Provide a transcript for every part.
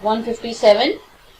157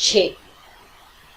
6।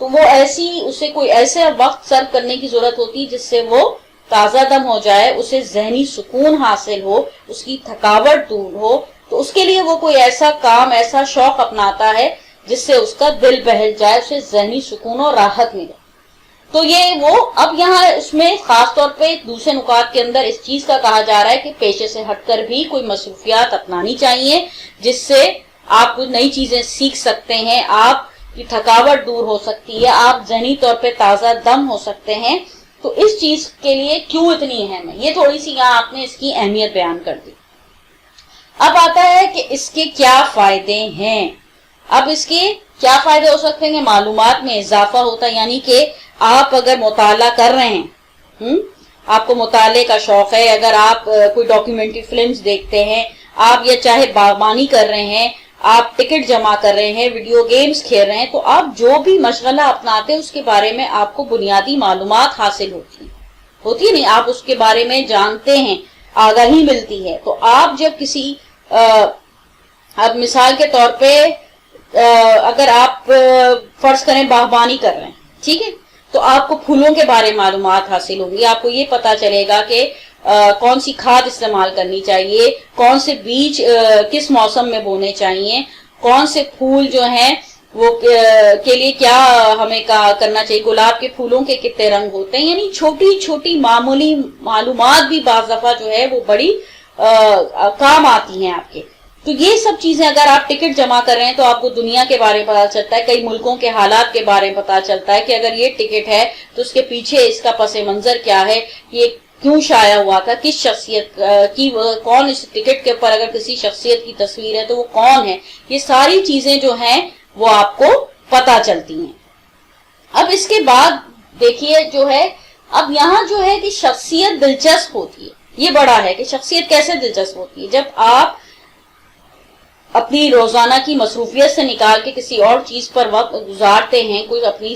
تو وہ اسے کوئی ایسے وقت سرو کرنے کی ضرورت ہوتی جس سے وہ تازہ دم ہو جائے، اسے ذہنی سکون حاصل ہو، اس کی تھکاوٹ دور ہو، تو اس کے لیے وہ کوئی ایسا کام، ایسا شوق اپناتا ہے جس سے اس کا دل بہل جائے، اسے ذہنی سکون اور راحت ملے۔ تو یہ وہ اب یہاں اس میں خاص طور پہ دوسرے نکات کے اندر اس چیز کا کہا جا رہا ہے کہ پیشے سے ہٹ کر بھی کوئی مصروفیات اپنانی چاہیے جس سے آپ کچھ نئی چیزیں سیکھ سکتے ہیں، آپ کی تھکاوٹ دور ہو سکتی ہے، آپ ذہنی طور پہ تازہ دم ہو سکتے ہیں۔ تو اس چیز کے لیے کیوں اتنی اہم ہے، یہ تھوڑی سی یہاں آپ نے اس کی اہمیت بیان کر دی۔ اب آتا ہے کہ اس کے کیا فائدے ہیں۔ اب اس کے کیا فائدے ہو سکتے ہیں؟ معلومات میں اضافہ ہوتا ہے، یعنی کہ آپ اگر مطالعہ کر رہے ہیں، آپ کو مطالعے کا شوق ہے، اگر آپ کوئی ڈاکیومنٹری فلمز دیکھتے ہیں، آپ یا چاہے باغبانی کر رہے ہیں، آپ ٹکٹ جمع کر رہے ہیں، ویڈیو گیمز کھیل رہے ہیں، تو آپ جو بھی مشغلہ اپناتے ہیں اس کے بارے میں آپ کو بنیادی معلومات حاصل ہوتی نہیں، آپ اس کے بارے میں جانتے ہیں، آگاہی ملتی ہے۔ تو آپ جب کسی اب مثال کے طور پہ اگر آپ فرض کریں باغبانی کر رہے ہیں، ٹھیک ہے، تو آپ کو پھولوں کے بارے میں معلومات حاصل ہوں گی، آپ کو یہ پتا چلے گا کہ کون سی کھاد استعمال کرنی چاہیے، کون سے بیج کس موسم میں بونے چاہیے، کون سے پھول جو ہیں وہ کے لیے کیا ہمیں کرنا چاہیے، گلاب کے پھولوں کے کتنے رنگ ہوتے ہیں، یعنی چھوٹی چھوٹی معمولی معلومات بھی بعض دفعہ جو ہے وہ بڑی کام آتی ہیں آپ کے۔ تو یہ سب چیزیں اگر آپ ٹکٹ جمع کر رہے ہیں تو آپ کو دنیا کے بارے میں پتا چلتا ہے، کئی ملکوں کے حالات کے بارے میں پتا چلتا ہے کہ اگر یہ ٹکٹ ہے تو اس کے پیچھے اس کا پس منظر کیا ہے، یہ کیوں شائع ہوا تھا، کس شخصیت کی، کون اس ٹکٹ کے اوپر اگر کسی شخصیت کی تصویر ہے تو وہ کون ہے، یہ ساری چیزیں جو ہیں وہ آپ کو پتا چلتی ہیں۔ اب اس کے بعد دیکھیے جو ہے، اب یہاں جو ہے کہ شخصیت دلچسپ ہوتی ہے، یہ بڑا ہے کہ شخصیت کیسے دلچسپ ہوتی ہے۔ جب آپ اپنی روزانہ کی مصروفیت سے نکال کے کسی اور چیز پر وقت گزارتے ہیں، کوئی اپنی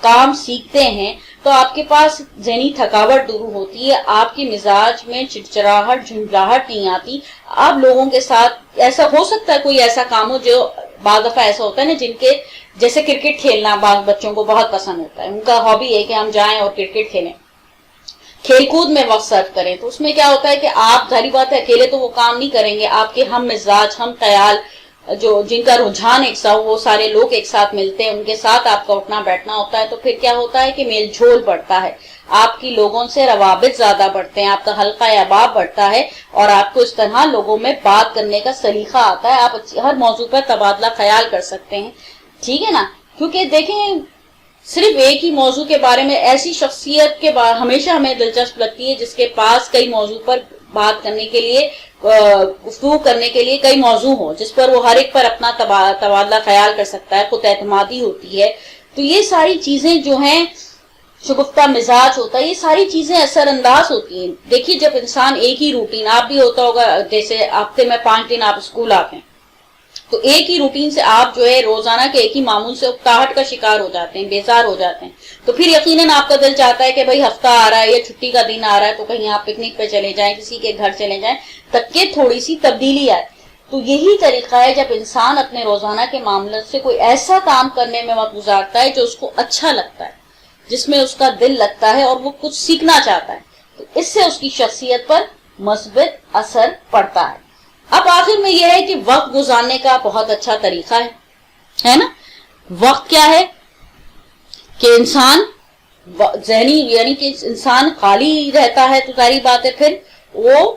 کام سیکھتے ہیں، تو آپ کے پاس ذہنی تھکاوٹ دور ہوتی ہے، آپ کے مزاج میں چڑچڑاہٹ، جھنجھلاہٹ نہیں آتی، آپ لوگوں کے ساتھ ایسا ہو سکتا ہے کوئی ایسا کام ہو جو بعض دفعہ ایسا ہوتا ہے نا، جن کے جیسے کرکٹ کھیلنا بعض بچوں کو بہت پسند ہوتا ہے، ان کا ہابی ہے کہ ہم جائیں اور کرکٹ کھیلیں، کھیل کود میں وقت صرف کریں، تو اس میں کیا ہوتا ہے کہ آپ ظاہری بات ہے اکیلے تو وہ کام نہیں کریں گے، آپ کے ہم مزاج، ہم خیال، جو جن کا رجحان ایک سا ہو، وہ سارے لوگ ایک ساتھ ملتے ہیں، ان کے ساتھ آپ کا اٹھنا بیٹھنا ہوتا ہے، تو پھر کیا ہوتا ہے کہ میل جھول بڑھتا ہے، آپ کی لوگوں سے روابط زیادہ بڑھتے ہیں، آپ کا حلقہ احباب بڑھتا ہے، اور آپ کو اس طرح لوگوں میں بات کرنے کا سلیقہ آتا ہے، آپ ہر موضوع پر تبادلہ خیال کر سکتے ہیں، ٹھیک ہے نا۔ کیونکہ دیکھیں صرف ایک ہی موضوع کے بارے میں ایسی شخصیت کے بارے ہمیشہ ہمیں دلچسپ لگتی ہے جس کے پاس کئی موضوع پر بات کرنے کے لیے، گفتگو کرنے کے لیے کئی موضوع ہو، جس پر وہ ہر ایک پر اپنا تبادلہ خیال کر سکتا ہے، خود اعتمادی ہوتی ہے۔ تو یہ ساری چیزیں جو ہیں، شگفتہ مزاج ہوتا ہے، یہ ساری چیزیں اثر انداز ہوتی ہیں۔ دیکھیے جب انسان ایک ہی روٹین، آپ بھی ہوتا ہوگا، جیسے ہفتے میں 5 دن آپ اسکول آتے ہیں، تو ایک ہی روٹین سے آپ جو ہے روزانہ کے ایک ہی معمول سے اکتاہٹ کا شکار ہو جاتے ہیں، بیزار ہو جاتے ہیں، تو پھر یقیناً آپ کا دل چاہتا ہے کہ بھئی ہفتہ آ رہا ہے یا چھٹی کا دن آ رہا ہے تو کہیں آپ پکنک پہ چلے جائیں، کسی کے گھر چلے جائیں، تک کہ تھوڑی سی تبدیلی آئے۔ تو یہی طریقہ ہے جب انسان اپنے روزانہ کے معاملے سے کوئی ایسا کام کرنے میں وقت گزارتا ہے جو اس کو اچھا لگتا ہے، جس میں اس کا دل لگتا ہے اور وہ کچھ سیکھنا چاہتا ہے، تو اس سے اس کی شخصیت پر مثبت اثر پڑتا ہے۔ اب آخر میں یہ ہے کہ وقت گزارنے کا بہت اچھا طریقہ ہے نا۔ وقت کیا ہے کہ انسان ذہنی، یعنی کہ انسان خالی رہتا ہے تو ساری بات ہے، پھر وہ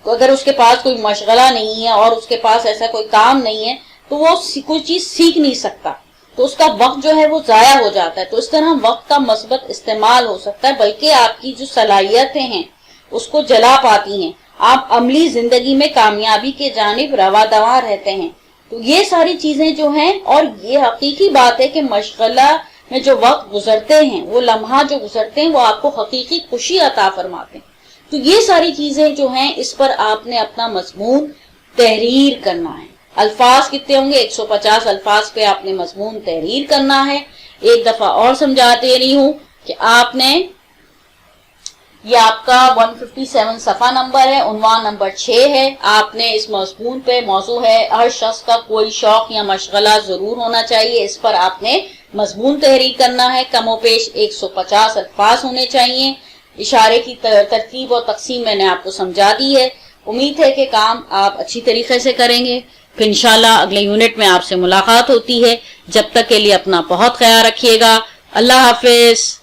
اگر اس کے پاس کوئی مشغلہ نہیں ہے اور اس کے پاس ایسا کوئی کام نہیں ہے تو وہ کوئی چیز سیکھ نہیں سکتا، تو اس کا وقت جو ہے وہ ضائع ہو جاتا ہے۔ تو اس طرح وقت کا مثبت استعمال ہو سکتا ہے، بلکہ آپ کی جو صلاحیتیں ہیں اس کو جلا پاتی ہیں، آپ عملی زندگی میں کامیابی کے جانب رواں دواں رہتے ہیں۔ تو یہ ساری چیزیں جو ہیں، اور یہ حقیقی بات ہے کہ مشغلہ میں جو وقت گزرتے ہیں، وہ لمحہ جو گزرتے ہیں، وہ آپ کو حقیقی خوشی عطا فرماتے ہیں۔ تو یہ ساری چیزیں جو ہیں، اس پر آپ نے اپنا مضمون تحریر کرنا ہے۔ الفاظ کتنے ہوں گے؟ 150 الفاظ پہ آپ نے مضمون تحریر کرنا ہے۔ ایک دفعہ اور سمجھا دے رہی ہوں کہ آپ نے، یہ آپ کا 157 صفحہ نمبر ہے، عنوان نمبر 6 ہے، آپ نے اس مضمون پہ، موضوع ہے ہر شخص کا کوئی شوق یا مشغلہ ضرور ہونا چاہیے، اس پر آپ نے مضمون تحریر کرنا ہے، کم و بیش 150 الفاظ ہونے چاہیے. اشارے کی ترتیب اور تقسیم میں نے آپ کو سمجھا دی ہے. امید ہے کہ کام آپ اچھی طریقے سے کریں گے. پھر انشاءاللہ اگلے یونٹ میں آپ سے ملاقات ہوتی ہے. جب تک کے لیے اپنا بہت خیال رکھیے گا. اللہ حافظ.